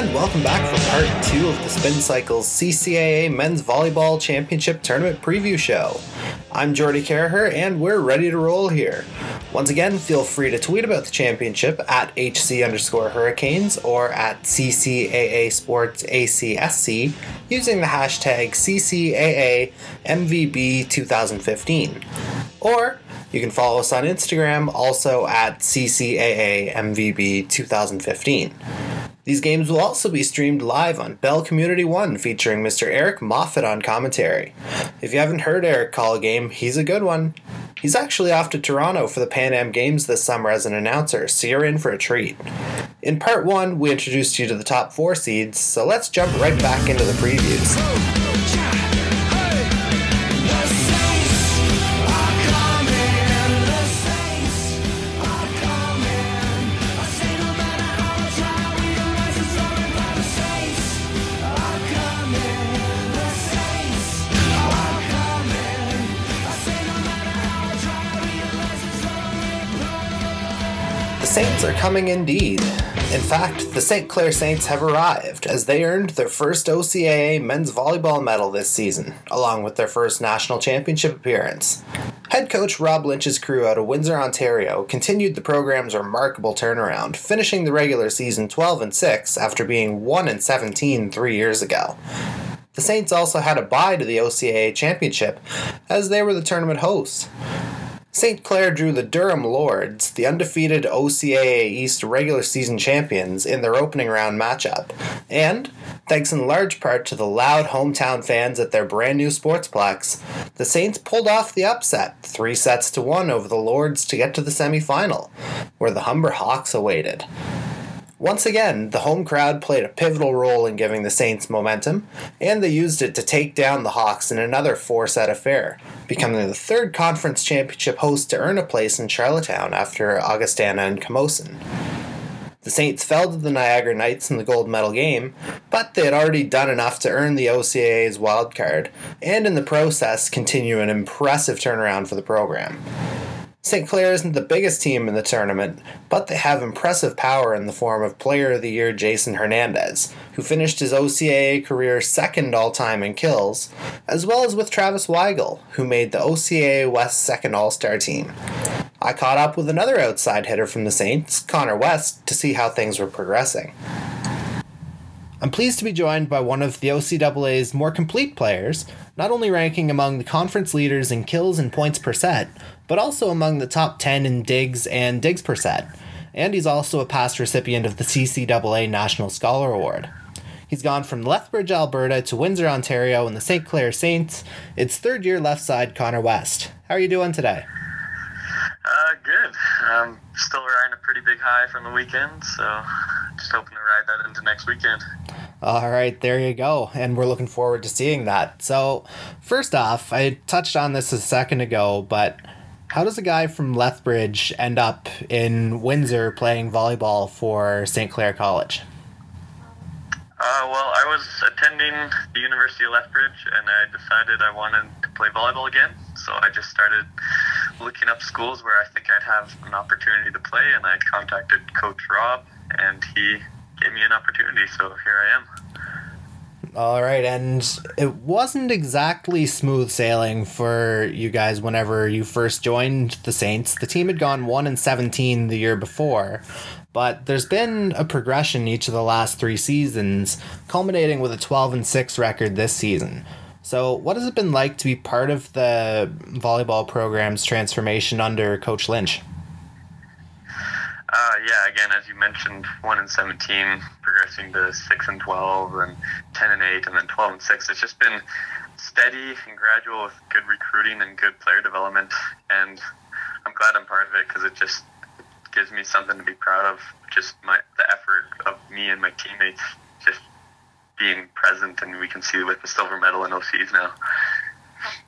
And welcome back for part 2 of the Spin Cycle's CCAA Men's Volleyball Championship Tournament Preview Show. I'm Geordie Carragher, and we're ready to roll here. Once again, feel free to tweet about the championship at HC_Hurricanes or at CCAA Sports ACSC using the hashtag CCAA MVB 2015. Or you can follow us on Instagram, also at CCAA MVB 2015. These games will also be streamed live on Bell Community 1 featuring Mr. Eric Moffat on commentary. If you haven't heard Eric call a game, he's a good one. He's actually off to Toronto for the Pan Am Games this summer as an announcer, so you're in for a treat. In part 1, we introduced you to the top 4 seeds, so let's jump right back into the previews. The Saints are coming indeed. In fact, the St. Clair Saints have arrived, as they earned their first OCAA men's volleyball medal this season, along with their first national championship appearance. Head coach Rob Lynch's crew out of Windsor, Ontario, continued the program's remarkable turnaround, finishing the regular season 12-6 after being 1-17 3 years ago. The Saints also had a bye to the OCAA championship, as they were the tournament hosts. St. Clair drew the Durham Lords, the undefeated OCAA East regular season champions, in their opening round matchup. And, thanks in large part to the loud hometown fans at their brand new Sportsplex, the Saints pulled off the upset, 3-1 over the Lords to get to the semi-final, where the Humber Hawks awaited. Once again, the home crowd played a pivotal role in giving the Saints momentum, and they used it to take down the Hawks in another 4-set affair, becoming the third conference championship host to earn a place in Charlottetown after Augustana and Camosun. The Saints fell to the Niagara Knights in the gold medal game, but they had already done enough to earn the OCAA's wildcard, and in the process continue an impressive turnaround for the program. St. Clair isn't the biggest team in the tournament, but they have impressive power in the form of Player of the Year Jason Hernandez, who finished his OCAA career second all-time in kills, as well as with Travis Weigel, who made the OCAA West second all-star team. I caught up with another outside hitter from the Saints, Connor West, to see how things were progressing. I'm pleased to be joined by one of the OCAA's more complete players, not only ranking among the conference leaders in kills and points per set, but also among the top 10 in digs and digs per set. And he's also a past recipient of the CCAA National Scholar Award. He's gone from Lethbridge, Alberta to Windsor, Ontario in the St. Clair Saints. It's third-year left side Connor West. How are you doing today? Good. Still riding a pretty big high from the weekend, so just hoping to ride that into next weekend. All right, there you go, and we're looking forward to seeing that. So, first off, I touched on this a second ago, but how does a guy from Lethbridge end up in Windsor playing volleyball for St. Clair College? Well, I was attending the University of Lethbridge, and I decided I wanted to play volleyball again, so I just started looking up schools where I think I'd have an opportunity to play, and I contacted Coach Rob, and he gave me an opportunity, so here I am. All right, and it wasn't exactly smooth sailing for you guys whenever you first joined the Saints. The team had gone 1-17 the year before, but there's been a progression each of the last 3 seasons, culminating with a 12-6 record this season. So what has it been like to be part of the volleyball program's transformation under Coach Lynch? Yeah, again, as you mentioned, 1-17, progressing to 6-12, and 10-8, and then 12-6. It's just been steady and gradual with good recruiting and good player development, and I'm glad I'm part of it because it just gives me something to be proud of. Just the effort of me and my teammates just being present, and we can see with the silver medal in OCs now.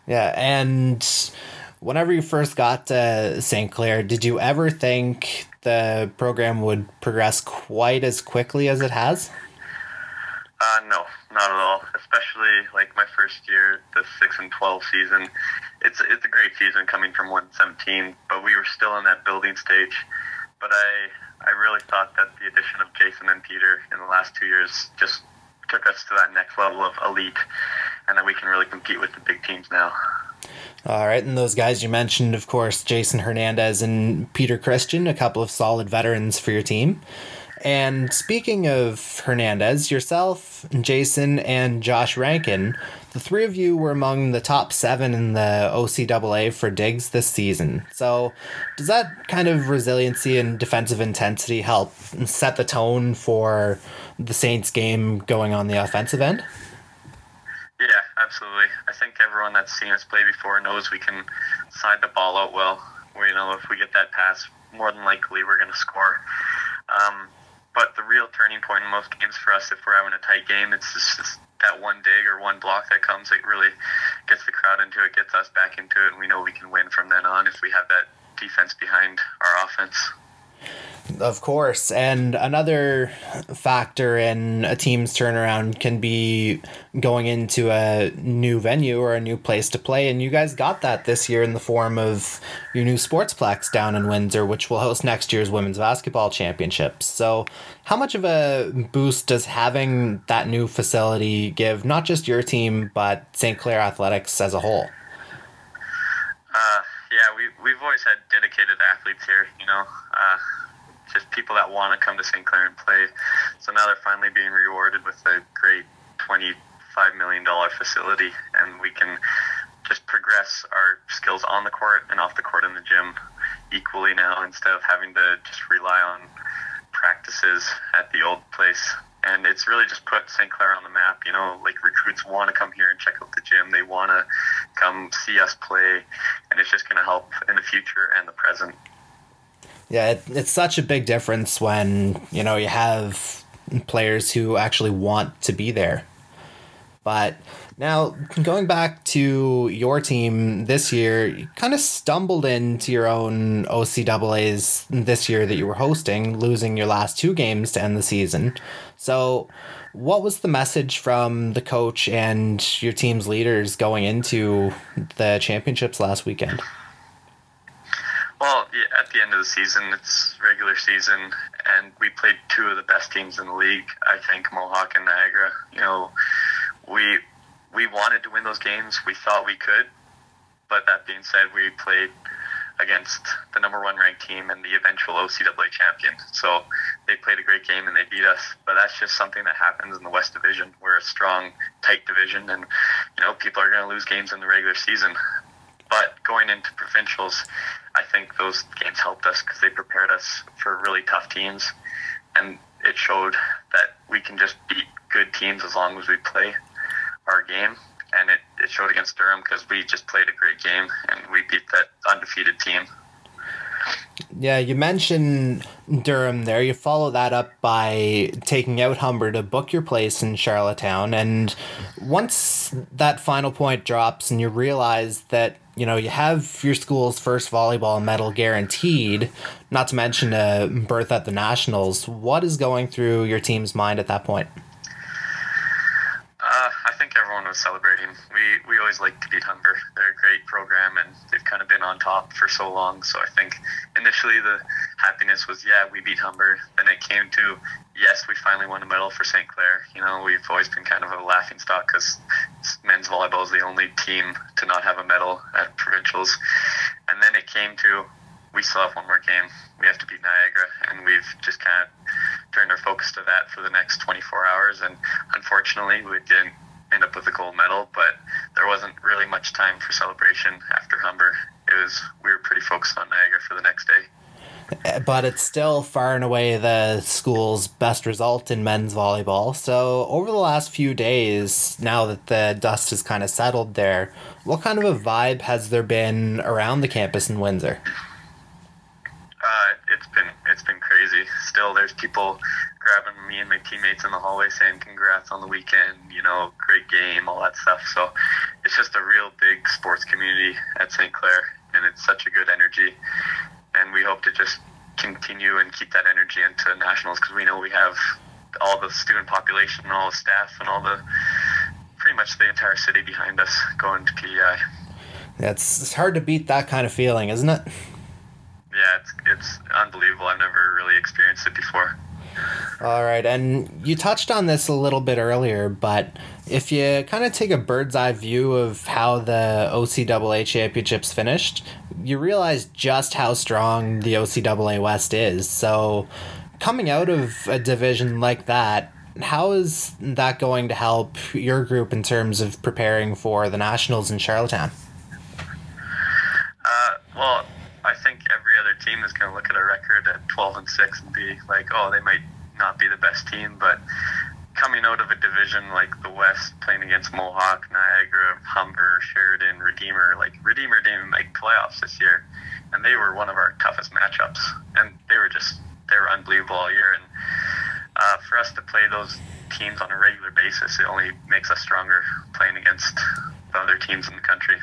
Yeah, and whenever you first got to St. Clair, did you ever think the program would progress quite as quickly as it has? No, not at all. Especially like my first year, the 6-12 season. It's a great season coming from 1-17, but we were still in that building stage. But I really thought that the addition of Jason and Peter in the last 2 years just took us to that next level of elite, and that we can really compete with the big teams now. All right, and those guys you mentioned, of course, Jason Hernandez and Peter Christian, a couple of solid veterans for your team. And speaking of Hernandez, yourself, Jason, and Josh Rankin, the three of you were among the top 7 in the OCAA for digs this season. So does that kind of resiliency and defensive intensity help set the tone for the Saints game going on the offensive end? Yeah, absolutely. I think everyone that's seen us play before knows we can side the ball out well. If we get that pass, more than likely we're going to score. But the real turning point in most games for us, if we're having a tight game, it's just that one dig or one block that comes. It really gets the crowd into it, gets us back into it, and we know we can win from then on if we have that defense behind our offense. Of course, and another factor in a team's turnaround can be going into a new venue or a new place to play, and you guys got that this year in the form of your new Sportsplex down in Windsor, which will host next year's Women's Basketball Championships. So how much of a boost does having that new facility give not just your team, but St. Clair Athletics as a whole? We've always had dedicated athletes here, just people that want to come to St. Clair and play. So now they're finally being rewarded with a great $25 million facility, and we can just progress our skills on the court and off the court in the gym equally now, instead of having to just rely on practices at the old place. And it's really just put St. Clair on the map. Recruits want to come here and check out the gym. They want to come see us play, and it's just going to help in the future and the present. Yeah, it's such a big difference when, you have players who actually want to be there. But now, going back to your team this year, you kind of stumbled into your own OCAAs this year that you were hosting, losing your last 2 games to end the season. So what was the message from the coach and your team's leaders going into the championships last weekend? Well, yeah, at the end of the season, it's regular season, and we played 2 of the best teams in the league, I think, Mohawk and Niagara. We wanted to win those games. We thought we could, but that being said, we played against the number 1 ranked team and the eventual OCAA champion. So they played a great game and they beat us, but that's just something that happens in the West Division. We're a strong, tight division, and people are going to lose games in the regular season. But going into provincials, I think those games helped us because they prepared us for really tough teams, and it showed that we can just beat good teams as long as we play our game. And it showed against Durham because we just played a great game and we beat that undefeated team. Yeah, you mentioned Durham there. You follow that up by taking out Humber to book your place in Charlottetown. And once that final point drops and you realize that, you have your school's first volleyball medal guaranteed, not to mention a berth at the Nationals, what is going through your team's mind at that point? I think everyone was celebrating. We always like to beat Humber. They're a great program, and they've kind of been on top for so long. So I think initially the happiness was, yeah, we beat Humber. Then it came to, yes, we finally won a medal for St. Clair. We've always been kind of a laughing stock because men's volleyball is the only team to not have a medal at provincials. And then it came to, we still have one more game. We have to beat Niagara, and we've just kind of turned our focus to that for the next 24 hours. And unfortunately, we didn't end up with a gold medal, but there wasn't really much time for celebration after Humber. We were pretty focused on Niagara for the next day. But it's still far and away the school's best result in men's volleyball. So over the last few days, now that the dust has kind of settled there, what kind of a vibe has there been around the campus in Windsor? It's been crazy. Still, there's people grabbing me and my teammates in the hallway saying congrats on the weekend, great game, all that stuff. So it's just a real big sports community at St. Clair, and it's such a good energy. And we hope to just continue and keep that energy into nationals, because we know we have all the student population and all the staff and pretty much the entire city behind us going to PEI. It's hard to beat that kind of feeling, isn't it? Yeah, Yeah, it's unbelievable. I've never really experienced it before. All right, and you touched on this a little bit earlier, but if you kind of take a bird's eye view of how the OCAA championships finished, you realize just how strong the OCAA West is. So coming out of a division like that, how is that going to help your group in terms of preparing for the Nationals in Charlottetown? Well, I think every other team is going to look at a record at 12-6 and be like, oh, they might not be the best team, but coming out of a division like the West, playing against Mohawk, Niagara, Humber, Sheridan, Redeemer, like Redeemer didn't even make playoffs this year, and they were one of our toughest matchups, and they were unbelievable all year, and for us to play those teams on a regular basis, it only makes us stronger playing against the other teams in the country.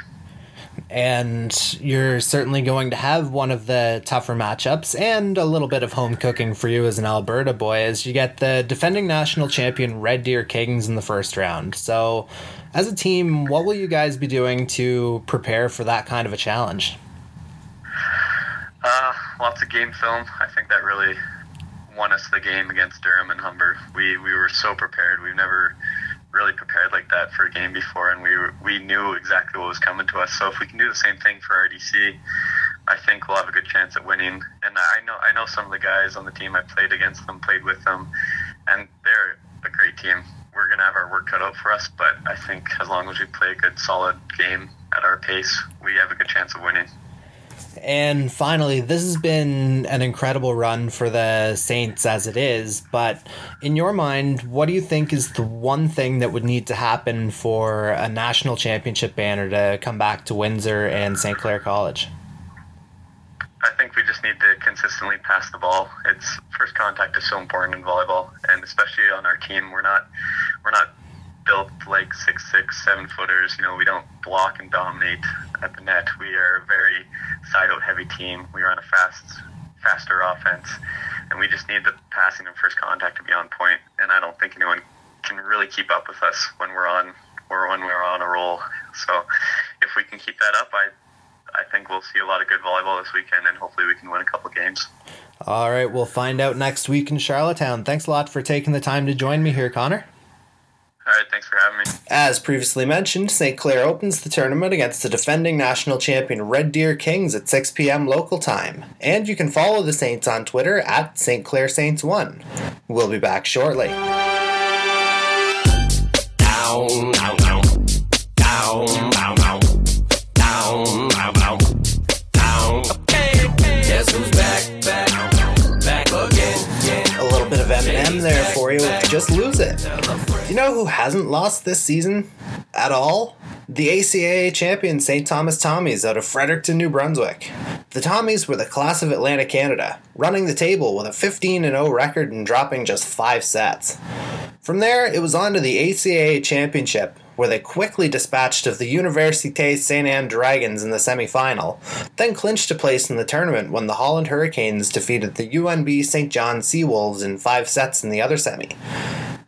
And you're certainly going to have one of the tougher matchups and a little bit of home cooking for you as an Alberta boy as you get the defending national champion Red Deer Kings in the first round. So as a team, what will you guys be doing to prepare for that kind of a challenge? Lots of game film. I think that really won us the game against Durham and Humber. We were so prepared. We've never really prepared like that for a game before, and we knew exactly what was coming to us. So if we can do the same thing for RDC, I think we'll have a good chance at winning. And I know some of the guys on the team. I played against them, played with them, and they're a great team. We're going to have our work cut out for us, but I think as long as we play a good, solid game at our pace, we have a good chance of winning. And finally, this has been an incredible run for the Saints as it is, but in your mind, what do you think is the one thing that would need to happen for a national championship banner to come back to Windsor and St. Clair College? I think we just need to consistently pass the ball. First contact is so important in volleyball, and especially on our team, we're not built like 6'6", 7-footers. We don't block and dominate at the net. We are a very side-out heavy team. We run a faster offense, and we just need the passing and first contact to be on point. And I don't think anyone can really keep up with us when we're on a roll. So if we can keep that up, I think we'll see a lot of good volleyball this weekend, and hopefully we can win a couple games. All right, we'll find out next week in Charlottetown. Thanks a lot for taking the time to join me here, Connor. All right, thanks for having me. As previously mentioned, St. Clair opens the tournament against the defending national champion Red Deer Kings at 6 p.m. local time. And you can follow the Saints on Twitter at St. Clair Saints 1. We'll be back shortly. Down, down, down. Down, down, down. Down, down, down. Down. Guess who's back, back again. A little bit of Eminem there for you with Just Lose It. You know who hasn't lost this season at all? The ACAA champion St. Thomas Tommies out of Fredericton, New Brunswick. The Tommies were the class of Atlantic Canada, running the table with a 15-0 record and dropping just 5 sets. From there, it was on to the ACAA championship, where they quickly dispatched of the Université Saint Anne Dragons in the semi-final, then clinched a place in the tournament when the Holland Hurricanes defeated the UNB St. John Seawolves in 5 sets in the other semi.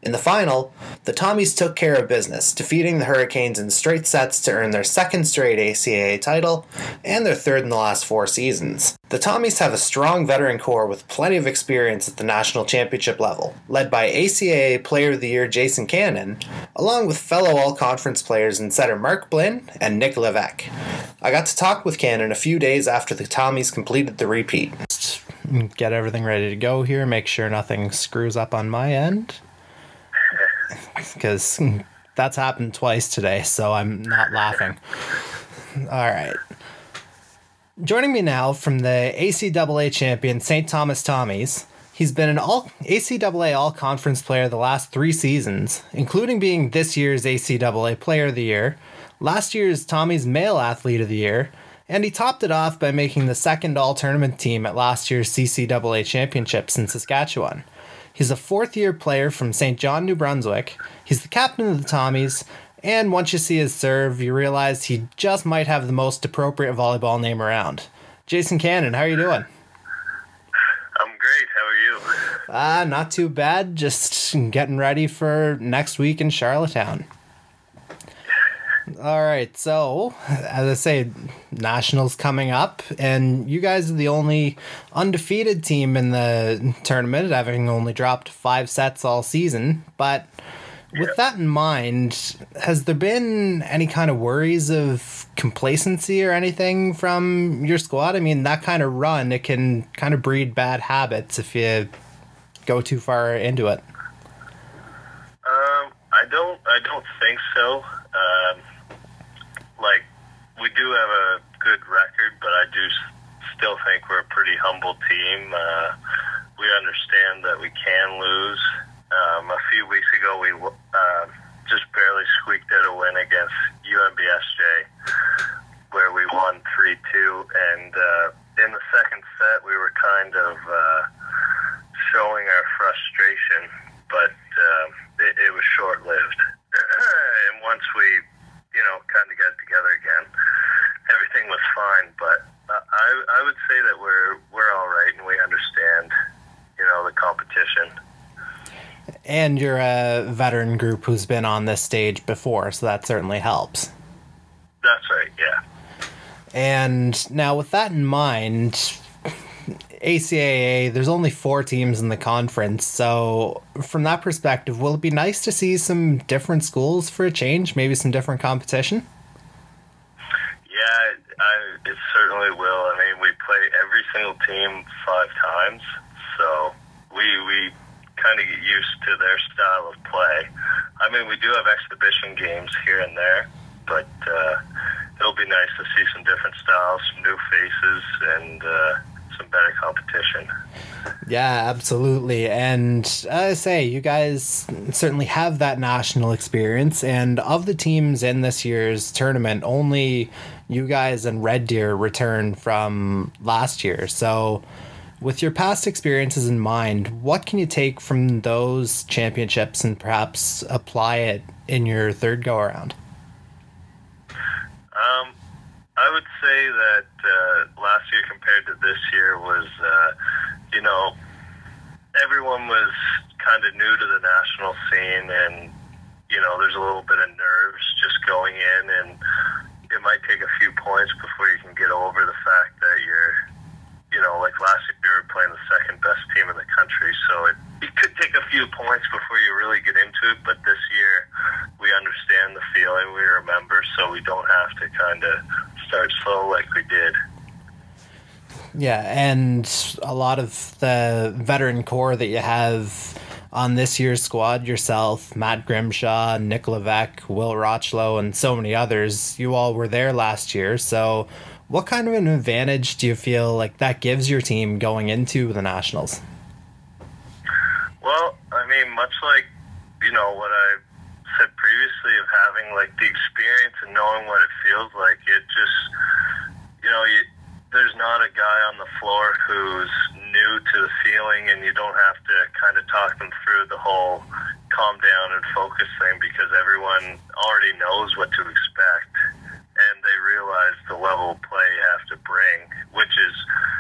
In the final, the Tommies took care of business, defeating the Hurricanes in straight sets to earn their second straight ACAA title and their third in the last 4 seasons. The Tommies have a strong veteran core with plenty of experience at the national championship level, led by ACAA Player of the Year Jason Cannon, along with fellow all-conference players in setter Mark Blinn and Nick Levesque. I got to talk with Cannon a few days after the Tommies completed the repeat. Get everything ready to go here, make sure nothing screws up on my end, because that's happened twice today, so I'm not laughing. All right. Joining me now from the ACAA champion St. Thomas Tommies, he's been an ACAA All-Conference player the last 3 seasons, including being this year's ACAA Player of the Year, last year's Tommies Male Athlete of the Year, and he topped it off by making the second all-tournament team at last year's CCAA Championships in Saskatchewan. He's a 4th-year player from St. John, New Brunswick. He's the captain of the Tommies, and once you see his serve, you realize he just might have the most appropriate volleyball name around. Jason Cannon, how are you doing? I'm great. How are you? Not too bad. Just getting ready for next week in Charlottetown. All right, so as I say, Nationals coming up, and you guys are the only undefeated team in the tournament, having only dropped 5 sets all season. But with that in mind, has there been any kind of worries of complacency or anything from your squad? I mean, that kind of run, it can kind of breed bad habits if you go too far into it. I don't think so. We do have a good record, but I do still think we're a pretty humble team. We understand that we can lose. A few weeks ago, we just barely squeaked out a win against UMBSJ, where we won 3-2. And in the second set, we were kind of showing our frustration, but it was short-lived. And once we, kind of got together again, everything was fine. But I would say that we're all right, and we understand, the competition. And you're a veteran group who's been on this stage before, so that certainly helps. That's right, yeah. And now with that in mind, ACAA, there's only 4 teams in the conference, so from that perspective, will it be nice to see some different schools for a change, maybe some different competition? Yeah, it certainly will. I mean, we play every single team 5 times, so we kind of get used to their style of play. I mean, we do have exhibition games here and there, but it'll be nice to see some different styles, some new faces, and some better competition. Yeah, absolutely. And as I say, you guys certainly have that national experience, and of the teams in this year's tournament, only you guys and Red Deer returned from last year. So with your past experiences in mind, what can you take from those championships and perhaps apply it in your third go around? I would say that last year compared to this year was, everyone was kind of new to the national scene, and, there's a little bit of nerves just going in, and it might take a few points before you can get over the fact that you're, like last year we were playing the second best team in the country, so it could take a few points before you really get into it, but this year we understand the feeling, we remember, so we don't have to kind of start slow like we did. Yeah, and a lot of the veteran core that you have on this year's squad, yourself, Matt Grimshaw, Nick Levesque, Will Rochlow, and so many others, you all were there last year, so what kind of an advantage do you feel like that gives your team going into the Nationals? Well, I mean, much like, what I said previously of having, like, the experience and knowing what it feels like, it just, there's not a guy on the floor who's new to the feeling, and you don't have to kind of talk them through the whole calm down and focus thing, because everyone already knows what to expect, and they realize the level of play you have to bring, which is,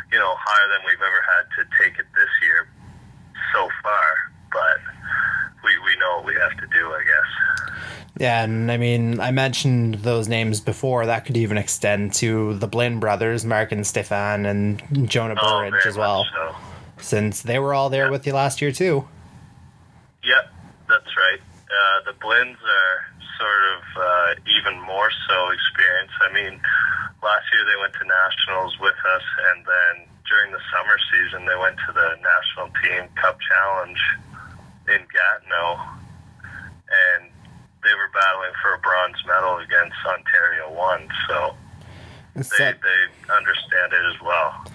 higher than we've ever had to take it this year so far, but we know what we have to do, I guess. Yeah, and I mean, I mentioned those names before. That could even extend to the Blinn brothers, Mark and Stefan, and Jonah Burridge as well, so. Since they were all there with you last year too. Yep, that's right. The Blinns are sort of even more so experienced. I mean, last year they went to nationals with us, and then during the summer season they went to the National Team Cup Challenge in Gatineau, and they were battling for a bronze medal against Ontario 1, so they understand it as well.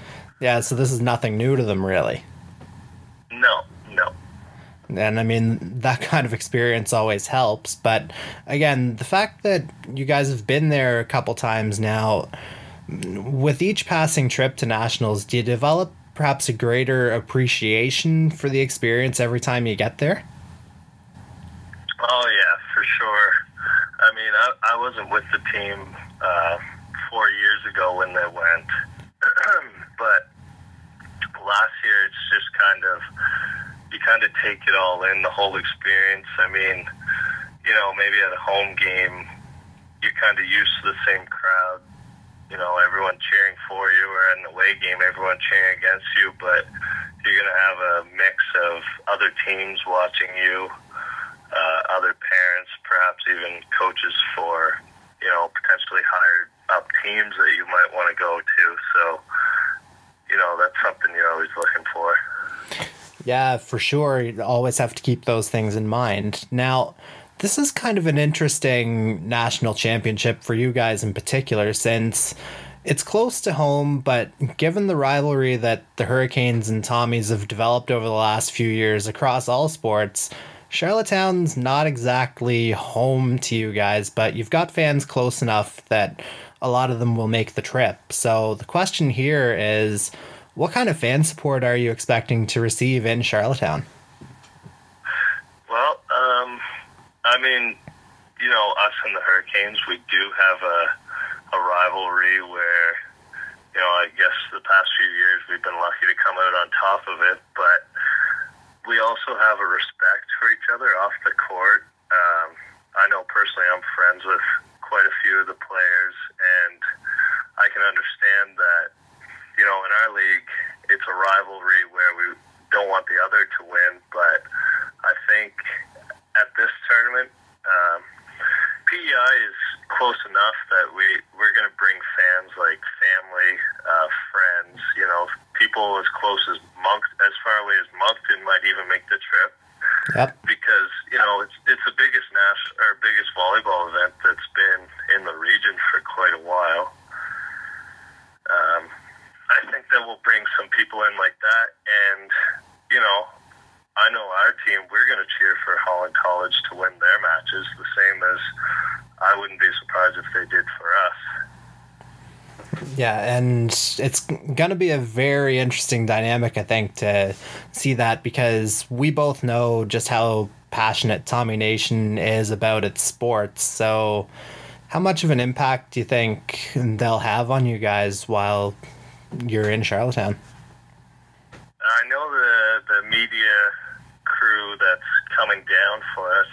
Yeah, so this is nothing new to them, really. No. And I mean, that kind of experience always helps, but again, the fact that you guys have been there a couple times now, with each passing trip to nationals, do you develop perhaps a greater appreciation for the experience every time you get there? Oh yeah, for sure. I mean, I wasn't with the team 4 years ago when they went, but last year it's just you kind of take it all in, the whole experience. I mean, maybe at a home game, you're kind of used to the same crowd. You know, everyone cheering for you, or in the away game, everyone cheering against you, but you're going to have a mix of other teams watching you, other parents, perhaps even coaches for, you know, potentially hired up teams that you might want to go to. So, you know, that's something you're always looking for. Yeah, for sure. You always have to keep those things in mind. Now, this is kind of an interesting national championship for you guys in particular, since it's close to home, but given the rivalry that the Hurricanes and Tommies have developed over the last few years across all sports, Charlottetown's not exactly home to you guys, but you've got fans close enough that a lot of them will make the trip. So the question here is, what kind of fan support are you expecting to receive in Charlottetown? Well, I mean, you know, us and the Hurricanes, we do have a rivalry where, you know, I guess the past few years we've been lucky to come out on top of it, but we also have a respect for each other off the court. I know personally I'm friends with quite a few of the players, and I can understand that, you know, in our league, it's a rivalry where we don't want the other to win, but I think at this tournament, PEI is close enough that we're going to bring fans like family, friends, you know, people as close as as far away as Moncton might even make the trip. Yep. Because, you know, it's the biggest biggest volleyball event that's been in the region for quite a while. I think that we'll bring some people in like that, and, you know, I know our team, we're going to cheer for Holland College to win their matches, the same as I wouldn't be surprised if they did for us. Yeah, and it's going to be a very interesting dynamic, I think, to see that, because we both know just how passionate Tommy Nation is about its sports. So how much of an impact do you think they'll have on you guys while you're in Charlottetown? I know the media crew that's coming down for us,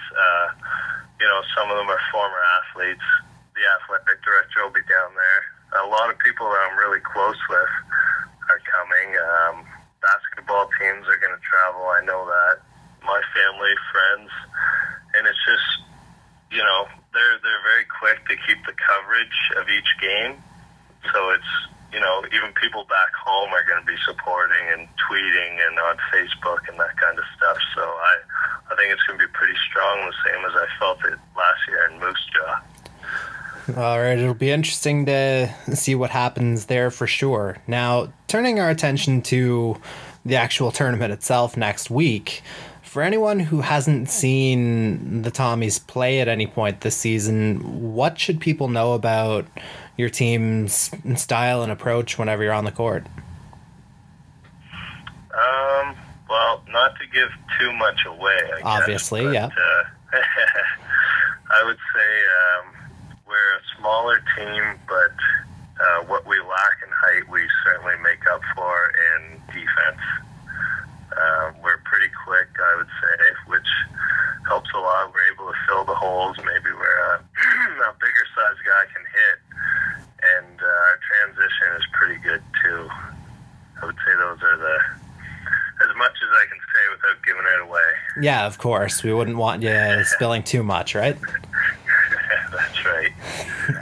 you know, some of them are former athletes. The athletic director will be down there. A lot of people that I'm really close with are coming. Basketball teams are going to travel, I know that. My family, friends, and it's just, you know, they're very quick to keep the coverage of each game. So it's, you know, even people back home are going to be supporting and tweeting and on Facebook and that kind of stuff. So I think it's going to be pretty strong, the same as I felt it last year in Moose Jaw. All right, it'll be interesting to see what happens there for sure. Now, turning our attention to the actual tournament itself next week, for anyone who hasn't seen the Tommies play at any point this season, what should people know about your team's style and approach whenever you're on the court? Well, not to give too much away, I guess. Obviously, but, yeah. I would say we're a smaller team, but what we lack in height, we certainly make up for in defense. We're pretty quick, I would say, which helps a lot. We're able to fill the holes. Maybe where a bigger size guy can hit, and our transition is pretty good too. I would say those are as much as I can say without giving it away. Yeah, of course. We wouldn't want you spilling too much, right? That's right.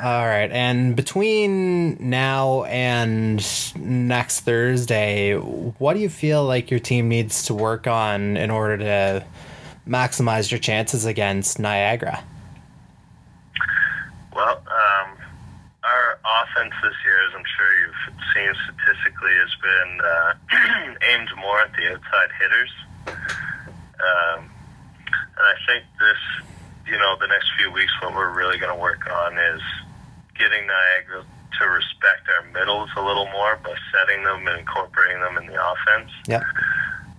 All right. And between now and next Thursday, what do you feel like your team needs to work on in order to maximize your chances against Niagara? Well, our offense this year, as I'm sure you've seen statistically, has been aimed more at the outside hitters. And I think this, you know, the next few weeks, what we're really going to work on is getting Niagara to respect our middles a little more by setting them and incorporating them in the offense. Yep.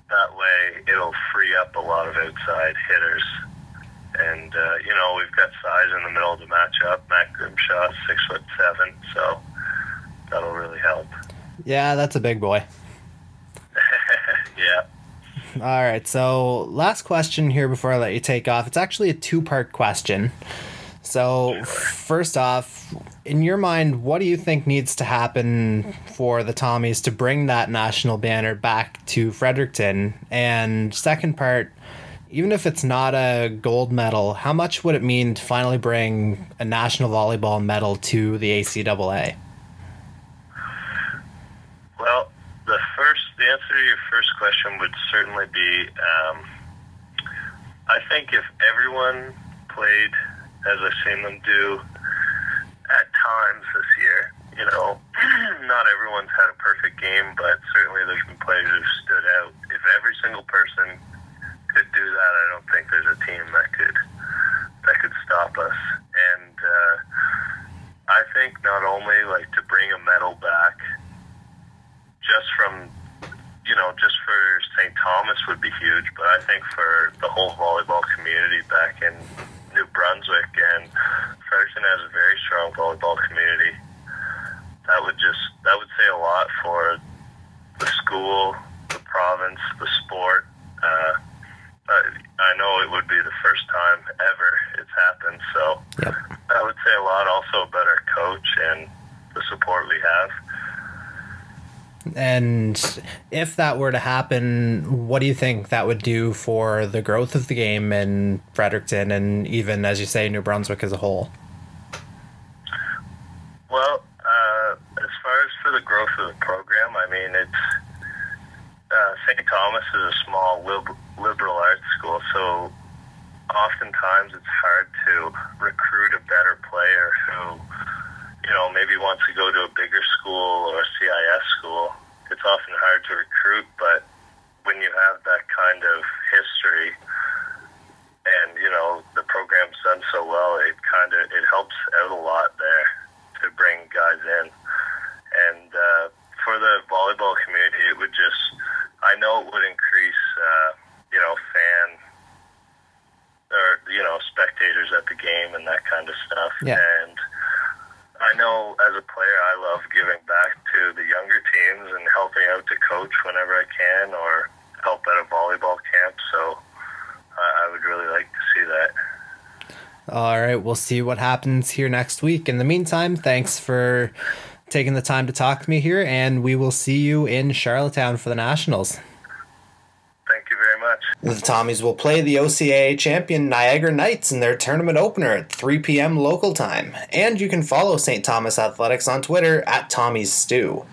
That way, it'll free up a lot of outside hitters. And, you know, we've got size in the middle of the matchup. Matt Grimshaw's 6'7", so that'll really help. Yeah, that's a big boy. Yeah. All right, so last question here before I let you take off. It's actually a two-part question. So, first off, in your mind, what do you think needs to happen for the Tommies to bring that national banner back to Fredericton? And second part, even if it's not a gold medal, how much would it mean to finally bring a national volleyball medal to the ACAA? Well, the answer to your first question would certainly be, I think if everyone played as I've seen them do at times this year, not everyone's had a perfect game, but certainly there's been players who've stood out. If every single person could do that, I don't think there's a team that could stop us. And I think not only to bring a medal back just for St. Thomas would be huge, but I think for the whole volleyball community back in New Brunswick, and Fredericton has a very strong volleyball community, that would say a lot for the school, the province, the sport. I know it would be the first time ever it's happened, so Yep. that would say a lot also about our coach and the support we have. And if that were to happen, what do you think that would do for the growth of the game in Fredericton and even, as you say, New Brunswick as a whole? Well, as far as for the growth of the program, I mean, it's St. Thomas is a small liberal arts school, so oftentimes it's hard to recruit a better player who maybe wants to go to a bigger school or a CIS school. It's often hard to recruit, but when you have that kind of history and, the program's done so well, it helps out a lot there to bring guys in. And for the volleyball community, it would I know it would increase, fan or, spectators at the game and that kind of stuff. Yeah. And I know as a player, I love giving back to the younger teams and helping out the coach whenever I can or help at a volleyball camp. So I would really like to see that. All right, we'll see what happens here next week. In the meantime, thanks for taking the time to talk to me here, and we will see you in Charlottetown for the Nationals. Thank you very much. The Tommies will play the OCAA champion Niagara Knights in their tournament opener at 3 p.m. local time. And you can follow St. Thomas Athletics on Twitter at Tommy's Stew.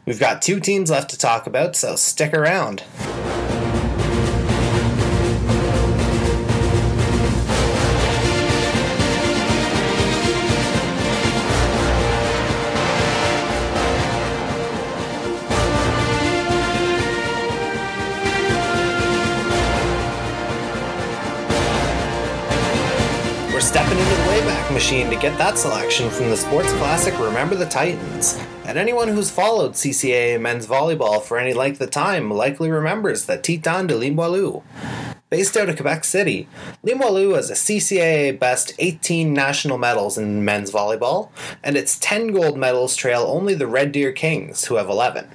We've got 2 teams left to talk about, so stick around. Stepping into the Wayback Machine to get that selection from the sports classic Remember the Titans. And anyone who's followed CCAA men's volleyball for any length of time likely remembers the Titans de Limoilou. Based out of Quebec City, Limoilou has a CCAA best 18 national medals in men's volleyball, and its 10 gold medals trail only the Red Deer Kings, who have 11.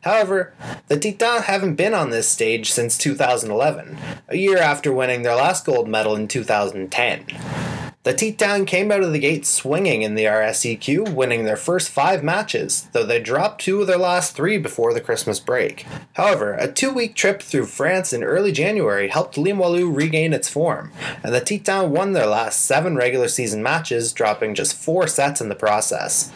However, the Titans haven't been on this stage since 2011, a year after winning their last gold medal in 2010. The Titans came out of the gate swinging in the RSEQ, winning their first 5 matches, though they dropped 2 of their last 3 before the Christmas break. However, a 2-week trip through France in early January helped Limoilou regain its form, and the Titans won their last 7 regular season matches, dropping just 4 sets in the process.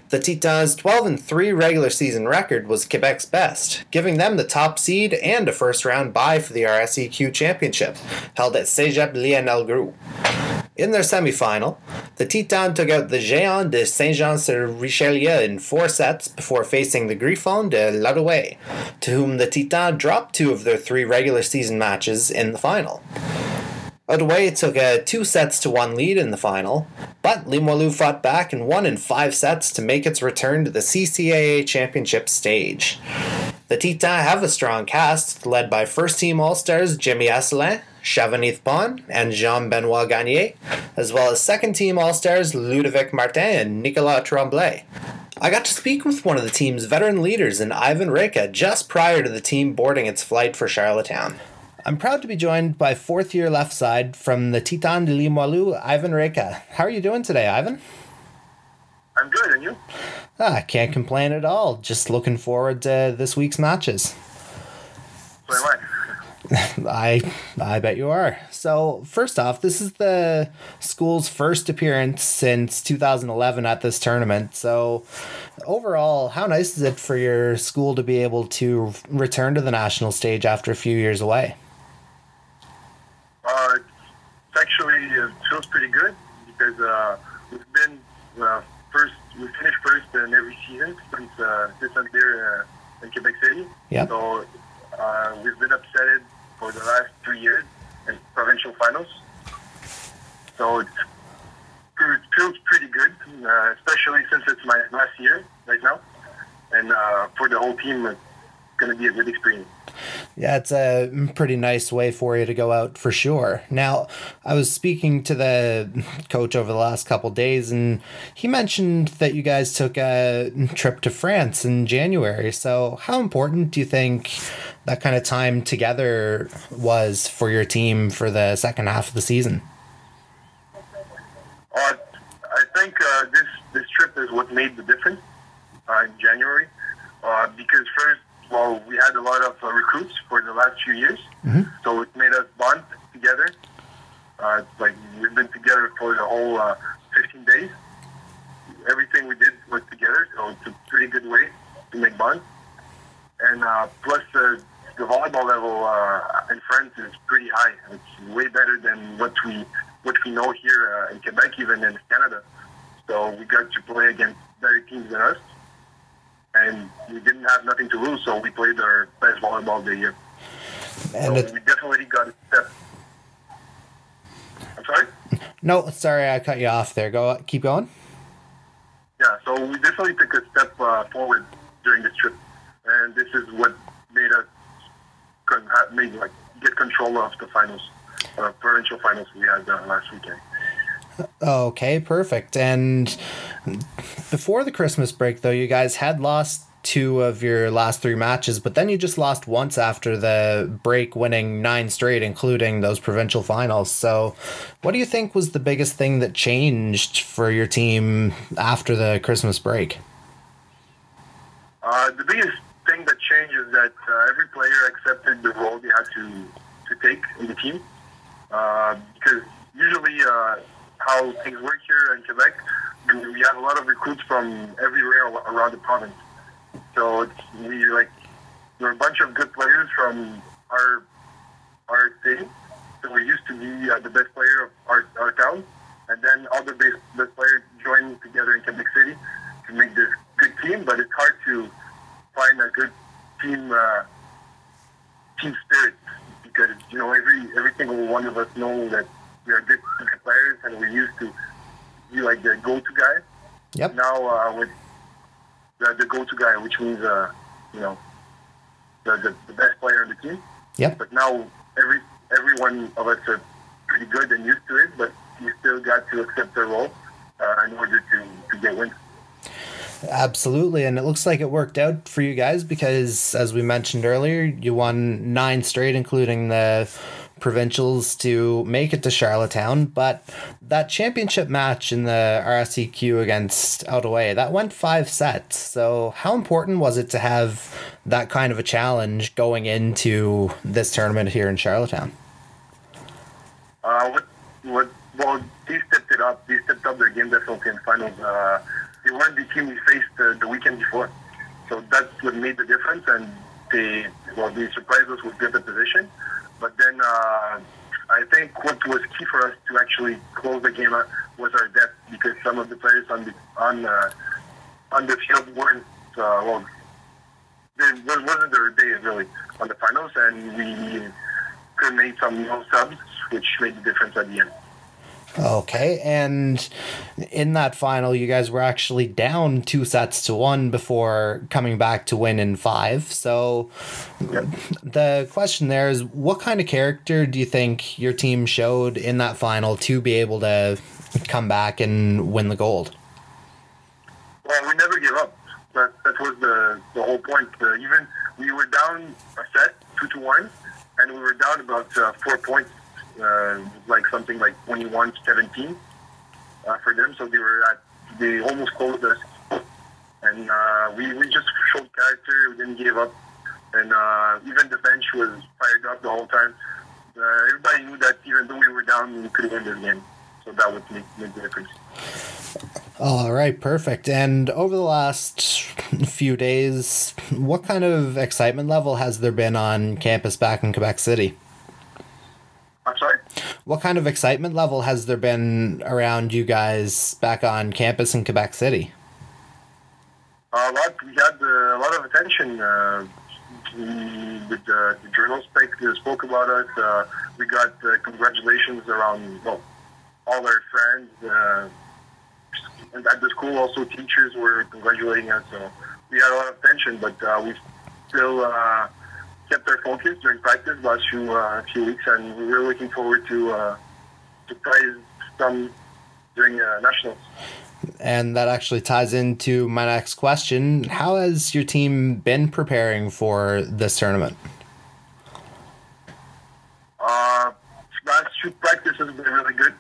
The Titans' 12-3 regular season record was Quebec's best, giving them the top seed and a first-round bye for the RSEQ Championship, held at Cégep Lionel-Groux. In their semi-final, the Titans took out the Géants de Saint-Jean-sur-Richelieu in 4 sets before facing the Griffons de l'Outaouais, to whom the Titans dropped 2 of their 3 regular season matches in the final. Outaouais took a 2-1 lead in the final, but Limoilou fought back and won in 5 sets to make its return to the CCAA Championship stage. The Titans have a strong cast, led by first-team All-Stars Jimmy Asselin, Chavanith Pon, and Jean-Benoit Gagné, as well as second-team All-Stars Ludovic Martin and Nicolas Tremblay. I got to speak with one of the team's veteran leaders in Ivan Reka just prior to the team boarding its flight for Charlottetown. I'm proud to be joined by fourth-year left side from the Titan de Limoilou, Ivan Reka. How are you doing today, Ivan? I'm good, and you? I can't complain at all. Just looking forward to this week's matches. So am I. I bet you are. So, first off, this is the school's first appearance since 2011 at this tournament. So, overall, how nice is it for your school to be able to return to the national stage after a few years away? It's actually it feels pretty good because we've been first. We finished first in every season since I'm here in Quebec City. Yeah. So we've been upsetted for the last 3 years in provincial finals. So it feels pretty good, especially since it's my last year right now. And for the whole team, it's going to be a good experience. Yeah, it's a pretty nice way for you to go out for sure. Now, I was speaking to the coach over the last couple of days, and he mentioned that you guys took a trip to France in January. So how important do you think that kind of time together was for your team for the second half of the season? I think this trip is what made the difference in January because first, well, we had a lot of recruits for the last few years, so it made us bond together. Like we've been together for the whole 15 days. Everything we did was together, so it's a pretty good way to make bonds. And plus, the volleyball level in France is pretty high. It's way better than what we know here in Quebec, even in Canada. So we got to play against better teams than us. And we didn't have nothing to lose, so we played our best volleyball of the year. And so we definitely got a step. I'm sorry? No, sorry, I cut you off there. Keep going. Yeah, so we definitely took a step forward during this trip, and this is what made us get control of the finals, provincial finals we had last weekend. Okay, perfect. And before the Christmas break, though, you guys had lost 2 of your last 3 matches, but then you just lost once after the break, winning 9 straight, including those provincial finals. So what do you think was the biggest thing that changed for your team after the Christmas break? The biggest thing that changed is that every player accepted the role they had to take in the team. Because usually how things work here in Quebec, we have a lot of recruits from everywhere around the province. So we're a bunch of good players from our city. So we used to be the best player of our town, and then all the best players join together in Quebec City to make this good team. But it's hard to find a good team spirit because every single one of us know that we are good players, and we used to be like the go-to guy. Yep. Now with the go-to guy, which means the best player on the team. Yep. But now every one of us are pretty good and used to it, but you still got to accept the role in order to get wins. Absolutely, and it looks like it worked out for you guys because, as we mentioned earlier, you won 9 straight, including the provincials, to make it to Charlottetown. But that championship match in the RSEQ against Ottawa, that went 5 sets. So how important was it to have that kind of a challenge going into this tournament here in Charlottetown? Well, they stepped it up. They stepped up their game definitely in the finals. They weren't the team we faced the weekend before. So that's what made the difference, and they surprised us with good position. But then I think what was key for us to actually close the game was our depth, because some of the players on the field weren't it wasn't their day really on the finals, and we could make some subs, which made the difference at the end. Okay, and in that final, you guys were actually down 2-1 before coming back to win in 5. So the question there is, what kind of character do you think your team showed in that final to be able to come back and win the gold? Well, we never gave up. That was the whole point. Even we were down a set, 2-1, and we were down about 4 points, like something like 21-17 for them. So they almost closed us, and we just showed character. We didn't give up, and even the bench was fired up the whole time. Everybody knew that even though we were down, we could win this game. So that would make the difference. All right, perfect. And over the last few days, what kind of excitement level has there been on campus back in Quebec City? I'm sorry? What kind of excitement level has there been around you guys back on campus in Quebec City? We had a lot of attention. With the journals spoke about us. We got congratulations around all our friends. And at the school, also teachers were congratulating us. So we had a lot of attention, but we still kept our focus during practice last few weeks, and we were looking forward to prize some during nationals. And that actually ties into my next question. How has your team been preparing for this tournament? Last few practices have been really good.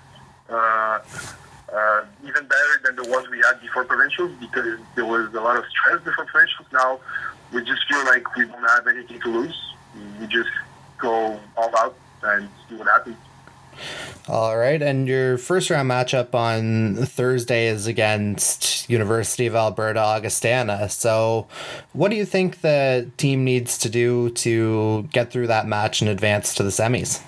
Even better than the ones we had before provincials, because there was a lot of stress before provincials. Now we just feel like we don't have anything to lose. We just go all out and see what happens. All right, and your first round matchup on Thursday is against University of Alberta Augustana. So what do you think the team needs to do to get through that match and advance to the semis?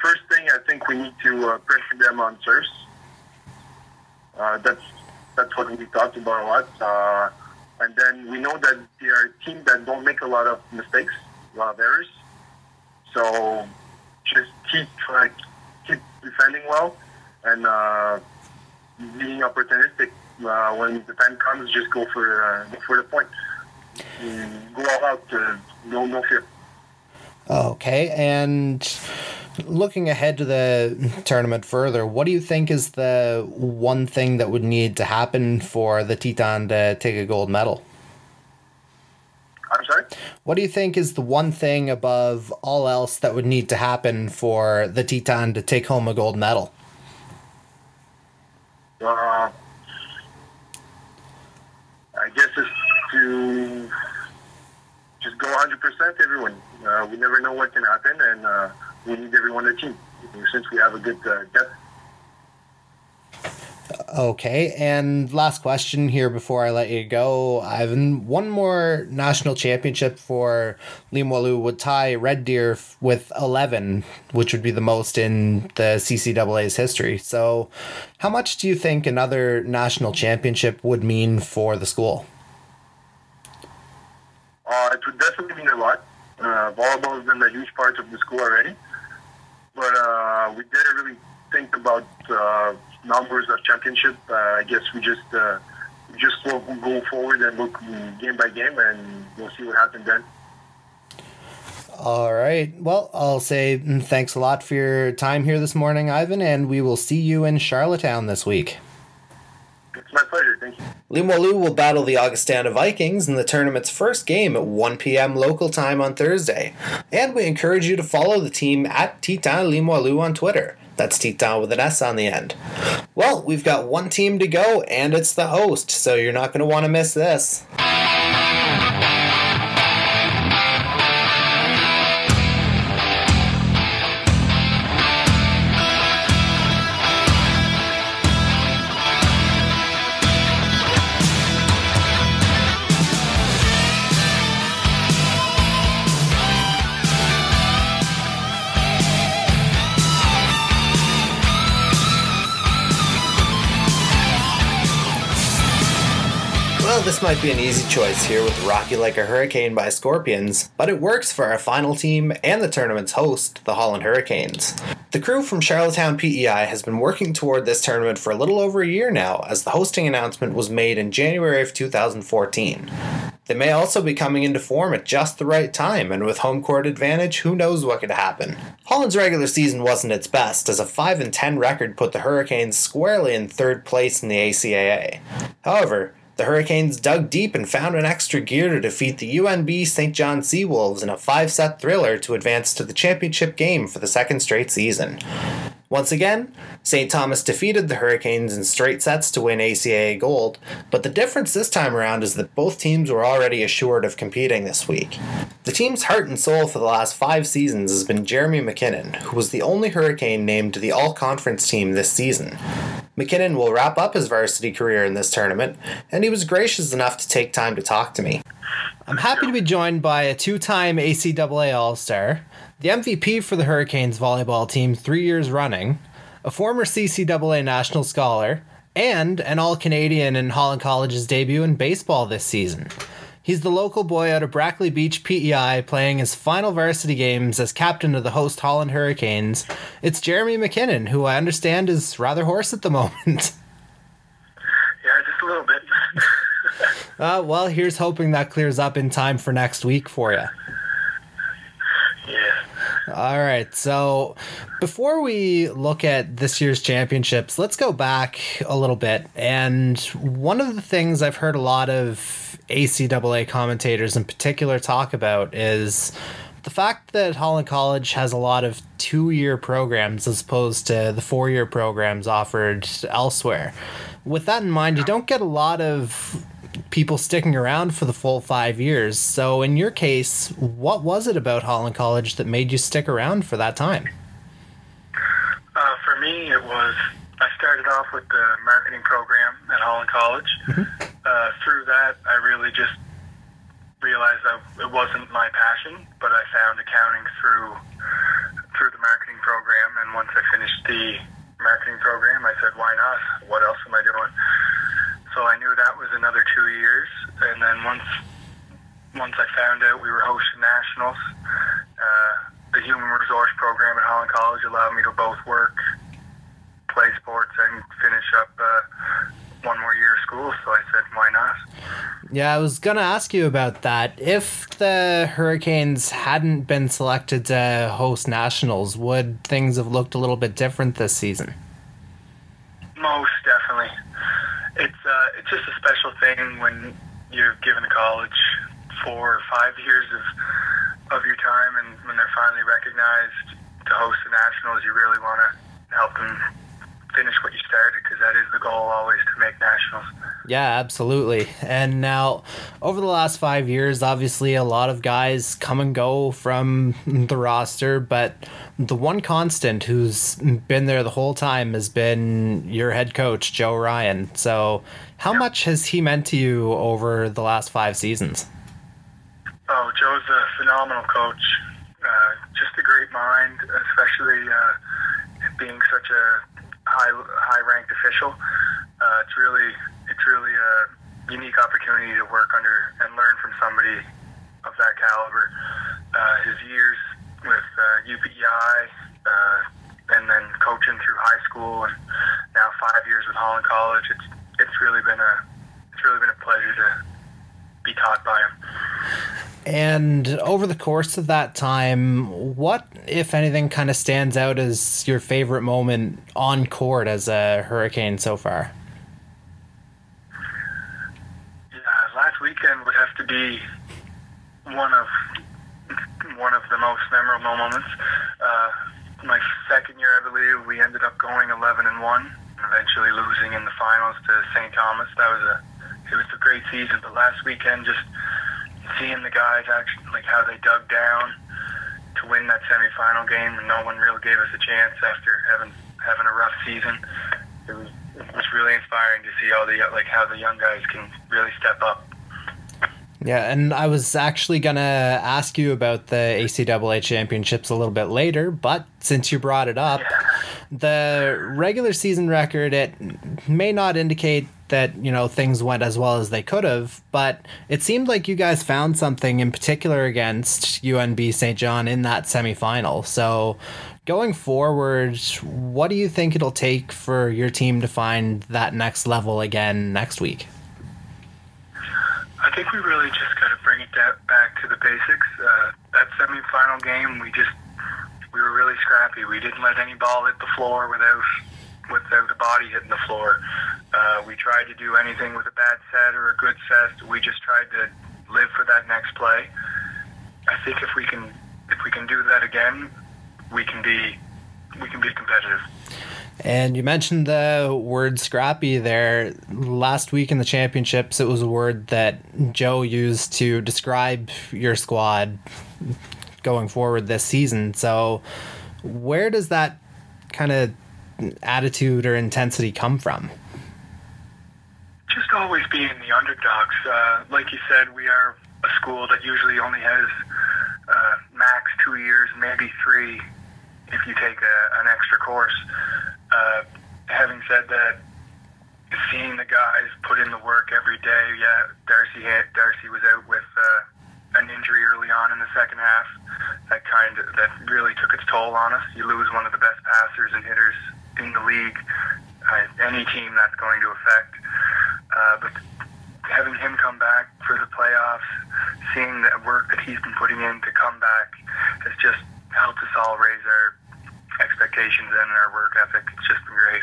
First thing, I think we need to pressure them on serves. That's what we talked about a lot. And then we know that they are a team that don't make a lot of mistakes, a lot of errors. So just keep defending well and being opportunistic. When the time comes, just go for the point. Go all out. No fear. Okay, and looking ahead to the tournament further, what do you think is the one thing that would need to happen for the Titans to take a gold medal? I'm sorry? What do you think is the one thing above all else that would need to happen for the Titans to take home a gold medal? I guess it's to just go 100%, everyone. We never know what can happen, and we need everyone on the team since we have a good depth. Okay, and last question here before I let you go. Ivan, one more national championship for Limoilou would tie Red Deer with 11, which would be the most in the CCAA's history. So how much do you think another national championship would mean for the school? It would definitely mean a lot. Volleyball has been a huge part of the school already, but we didn't really think about numbers of championship. I guess we just will go forward and look game by game, and we'll see what happens then. All right. Well, I'll say thanks a lot for your time here this morning, Ivan, and we will see you in Charlottetown this week. It's my pleasure. Thank you. Limoilou will battle the Augustana Vikings in the tournament's first game at 1 p.m. local time on Thursday. And we encourage you to follow the team at Titan Limoilou on Twitter. That's Titan with an S on the end. Well, we've got one team to go, and it's the host, so you're not going to want to miss this. Well, this might be an easy choice here with Rock You Like a Hurricane by Scorpions, but it works for our final team and the tournament's host, the Holland Hurricanes. The crew from Charlottetown PEI has been working toward this tournament for a little over a year now, as the hosting announcement was made in January of 2014. They may also be coming into form at just the right time, and with home court advantage, who knows what could happen. Holland's regular season wasn't its best, as a 5-10 record put the Hurricanes squarely in third place in the ACAA. However, The Hurricanes dug deep and found an extra gear to defeat the UNB St. John Seawolves in a 5-set thriller to advance to the championship game for the second straight season. Once again, St. Thomas defeated the Hurricanes in straight sets to win ACAA gold, but the difference this time around is that both teams were already assured of competing this week. The team's heart and soul for the last 5 seasons has been Jeremy McKinnon, who was the only Hurricane named to the all-conference team this season. McKinnon will wrap up his varsity career in this tournament, and he was gracious enough to take time to talk to me. I'm happy to be joined by a 2-time ACAA All-Star, the MVP for the Hurricanes volleyball team 3 years running, a former CCAA National Scholar, and an All-Canadian in Holland College's debut in baseball this season. He's the local boy out of Brackley Beach, PEI, playing his final varsity games as captain of the host Holland Hurricanes. It's Jeremy McKinnon, who I understand is rather hoarse at the moment. Yeah, just a little bit. Well, here's hoping that clears up in time for next week for you. Yeah. All right, so before we look at this year's championships, let's go back a little bit. And one of the things I've heard a lot of ACAA commentators in particular talk about is the fact that Holland College has a lot of 2-year programs as opposed to the 4-year programs offered elsewhere. With that in mind, you don't get a lot of people sticking around for the full 5 years. So in your case, what was it about Holland College that made you stick around for that time? For me, it was, I started off with the marketing program at Holland College. Through that, I really just realized that it wasn't my passion, but I found accounting through the marketing program. And once I finished the marketing program, I said, why not? What else am I doing? So I knew that was another 2 years. And then once I found out we were hosting nationals, the human resource program at Holland College allowed me to both work, play sports, and finish up one more year of school. So I said, why not? Yeah, I was going to ask you about that. If the Hurricanes hadn't been selected to host nationals, would things have looked a little bit different this season? Most definitely. It's just a special thing when you're given a college 4 or 5 years of your time, and when they're finally recognized to host the nationals, you really want to help them finish what you started, because that is the goal always, to make nationals. Yeah, absolutely. And now, over the last 5 years, obviously a lot of guys come and go from the roster, but the one constant who's been there the whole time has been your head coach, Joe Ryan. So how much has he meant to you over the last 5 seasons? Oh, Joe's a phenomenal coach. Just a great mind, especially being such a high-ranked official. It's really a unique opportunity to work under and learn from somebody of that caliber. His years with UPEI, and then coaching through high school, and now 5 years with Holland College. It's really been a pleasure to be taught by him. And over the course of that time, what, if anything, kind of stands out as your favorite moment on court as a Hurricane so far? Yeah, last weekend would have to be one of the most memorable moments. My second year, I believe, we ended up going 11-1, and eventually losing in the finals to St. Thomas. It was a great season, but last weekend, just seeing the guys actually, like, how they dug down to win that semifinal game, and no one really gave us a chance after having a rough season. It was really inspiring to see how the young guys can really step up. Yeah, and I was actually going to ask you about the ACAA championships a little bit later, but since you brought it up, the regular season record, it may not indicate that, things went as well as they could have, but it seemed like you guys found something in particular against UNB St. John in that semifinal. So going forward, what do you think it'll take for your team to find that next level again next week? I think we really just got to bring it back to the basics. That semifinal game, we were really scrappy. We didn't let any ball hit the floor without the body hitting the floor. we tried to do anything with a bad set or a good set. We just tried to live for that next play. I think if we can do that again, we can be competitive. And you mentioned the word scrappy there. Last week in the championships, it was a word that Joe used to describe your squad going forward this season. So where does that kind of attitude or intensity come from? Just always being the underdogs. Like you said, we are a school that usually only has max 2 years, maybe 3 if you take an extra course. Having said that, seeing the guys put in the work every day, Darcy was out with an injury early on in the second half. That really took its toll on us. You lose one of the best passers and hitters in the league. Any team that's going to affect. But having him come back for the playoffs, seeing the work that he's been putting in to come back, has just helped us all raise our expectations and our work ethic. It's just been great.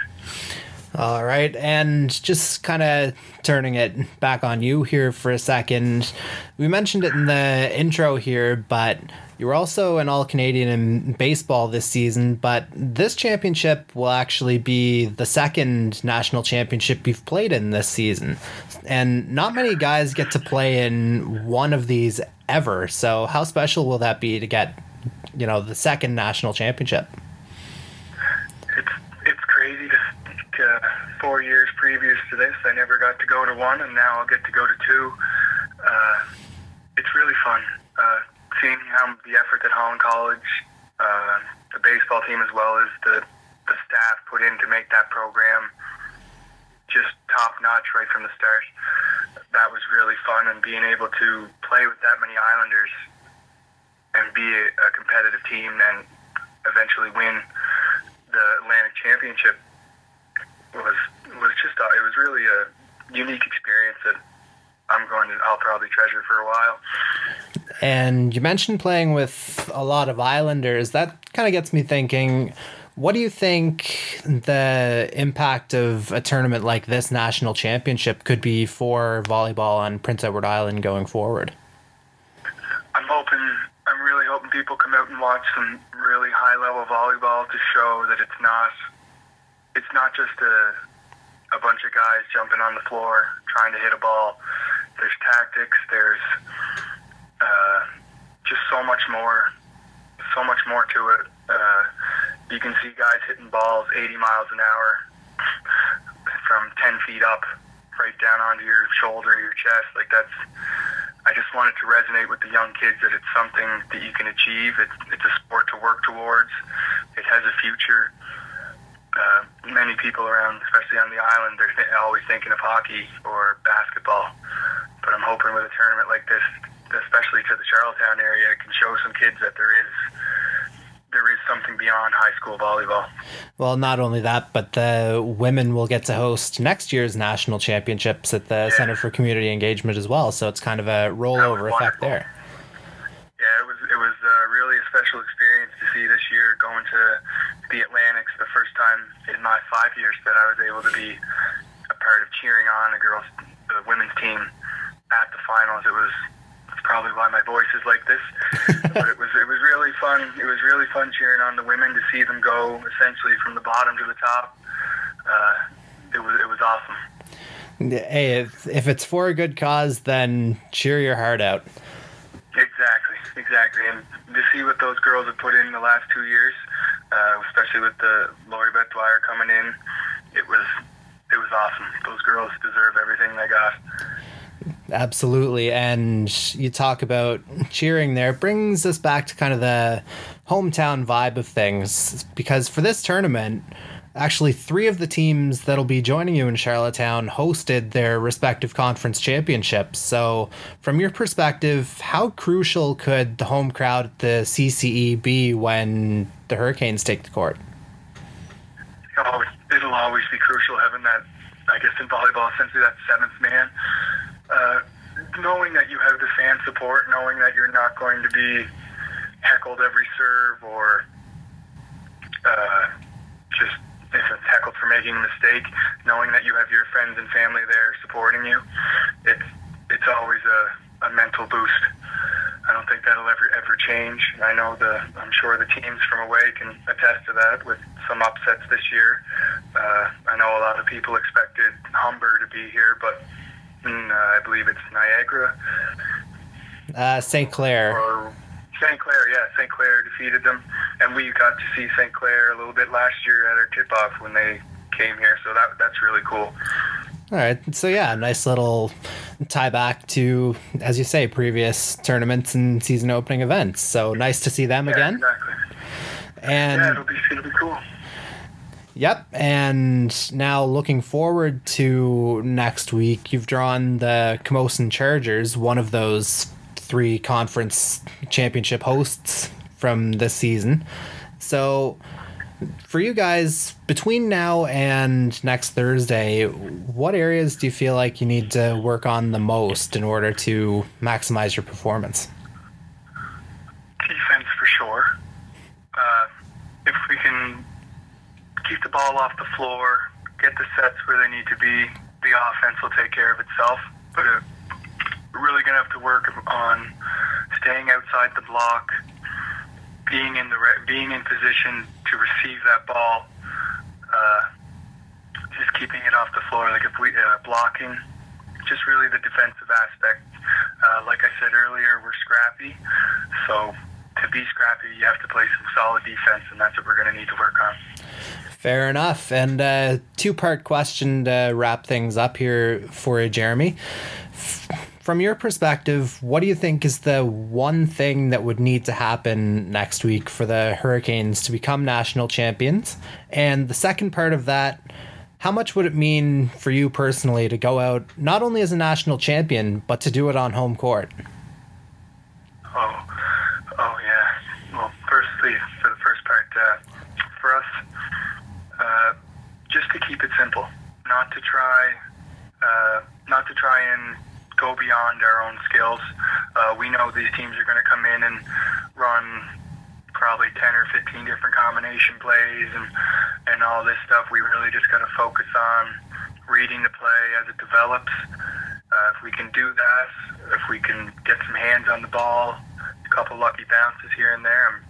All right, and just kind of turning it back on you here for a second. We mentioned it in the intro here, but you were also an All-Canadian in baseball this season, but this championship will actually be the second national championship you've played in this season. And not many guys get to play in one of these ever, so how special will that be to get, the second national championship? It's crazy to think 4 years previous to this, I never got to go to one, and now I'll get to go to 2. It's really fun. Seeing how the effort that Holland College, the baseball team as well as the staff put in to make that program just top-notch right from the start. That was really fun, and being able to play with that many Islanders and be a competitive team and eventually win the Atlantic Championship it was really a unique experience that I'll probably treasure for a while. And you mentioned playing with a lot of Islanders. That kind of gets me thinking, what do you think the impact of a tournament like this national championship could be for volleyball on Prince Edward Island going forward? I'm really hoping people come out and watch some really high-level volleyball to show that it's not just a bunch of guys jumping on the floor trying to hit a ball. There's tactics. There's just so much more to it. You can see guys hitting balls 80 miles an hour from 10 feet up, right down onto your shoulder, your chest. I just want it to resonate with the young kids that it's something that you can achieve. It's a sport to work towards. It has a future. Many people around, especially on the island, they're always thinking of hockey or basketball. But I'm hoping with a tournament like this, especially to the Charlottetown area, it can show some kids that there is something beyond high school volleyball. Well, not only that, but the women will get to host next year's national championships at the Center for Community Engagement as well. So it's kind of a rollover effect there. Yeah, it was really a special experience to see this year going to the Atlantics, the first time in my 5 years that I was able to be a part of cheering on the women's team at the finals. It's probably why my voice is like this, but it was really fun. It was really fun cheering on the women, to see them go essentially from the bottom to the top. It was awesome. Hey, if it's for a good cause, then cheer your heart out. Exactly. And to see what those girls have put in the last 2 years, especially with the Lori Beth Dwyer coming in, it was awesome. Those girls deserve everything they got. Absolutely. And you talk about cheering there, brings us back to kind of the hometown vibe of things, because for this tournament, actually 3 of the teams that'll be joining you in Charlottetown hosted their respective conference championships. So from your perspective, how crucial could the home crowd at the CCAA be when the Hurricanes take the court? It'll always be crucial having that, I guess in volleyball, essentially that 7th man. Knowing that you have the fan support, knowing that you're not going to be heckled every serve or just if it's heckled for making a mistake, knowing that you have your friends and family there supporting you, it's always a mental boost. I don't think that'll ever change. I'm sure the teams from away can attest to that with some upsets this year. I know a lot of people expected Humber to be here, but I believe it's Niagara. St. Clair. Or St. Clair, yeah. St. Clair defeated them. And we got to see St. Clair a little bit last year at our tip-off when they came here, so that's really cool. All right, so yeah, nice little tie back to, as you say, previous tournaments and season opening events. So nice to see them again. Exactly. And it'll be cool. Yep, and now looking forward to next week, you've drawn the Camosun Chargers, one of those 3 conference championship hosts from this season. So for you guys, between now and next Thursday, what areas do you feel like you need to work on the most in order to maximize your performance? Defense for sure. If we can keep the ball off the floor, get the sets where they need to be, the offense will take care of itself. But we're really going to have to work on staying outside the block, being in position to receive that ball, just keeping it off the floor. Like if we blocking, just really the defensive aspect. Like I said earlier, we're scrappy, so to be scrappy, you have to play some solid defense, and that's what we're going to need to work on. Fair enough. And a 2-part question to wrap things up here for you, Jeremy. From your perspective, what do you think is the one thing that would need to happen next week for the Hurricanes to become national champions? And the second part of that, how much would it mean for you personally to go out not only as a national champion, but to do it on home court? Oh yeah. Well, firstly, for the first part, for us, just to keep it simple, not to try and go beyond our own skills. We know these teams are going to come in and run probably 10 or 15 different combination plays and all this stuff. We really just got to focus on reading the play as it develops. If we can do that, if we can get some hands on the ball, a couple lucky bounces here and there,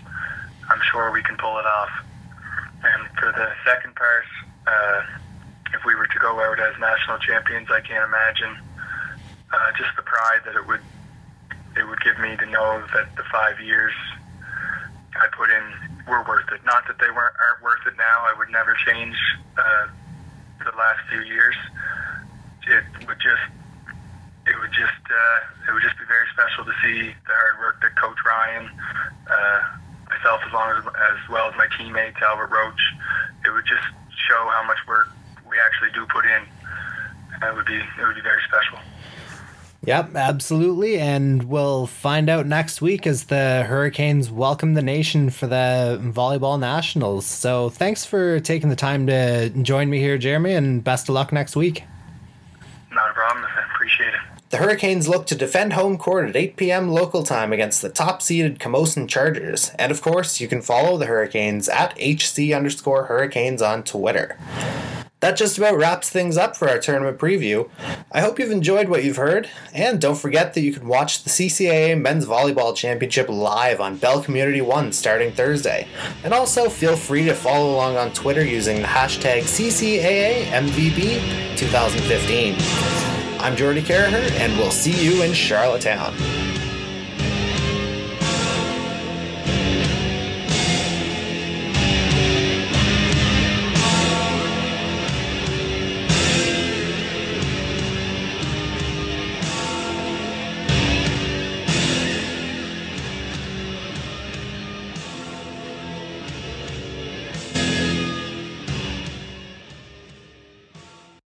I'm sure we can pull it off. And for the second part, if we were to go out as national champions, I can't imagine just the pride that it would give me to know that the 5 years I put in were worth it. Not that they aren't worth it now. I would never change the last few years. It would just be very special to see the hard work that Coach Ryan, myself, as well as my teammates, Albert Roach. It would just show how much work we actually do put in. It would be very special. Yep, absolutely. And we'll find out next week as the Hurricanes welcome the nation for the Volleyball Nationals. So thanks for taking the time to join me here, Jeremy, and best of luck next week. Not a problem. I appreciate it. The Hurricanes look to defend home court at 8 p.m. local time against the top-seeded Camosun Chargers. And of course, you can follow the Hurricanes at HC_Hurricanes on Twitter. That just about wraps things up for our tournament preview. I hope you've enjoyed what you've heard, and don't forget that you can watch the CCAA Men's Volleyball Championship live on Bell Community 1 starting Thursday. And also feel free to follow along on Twitter using the hashtag CCAAMVB2015. I'm Geordie Carragher, and we'll see you in Charlottetown.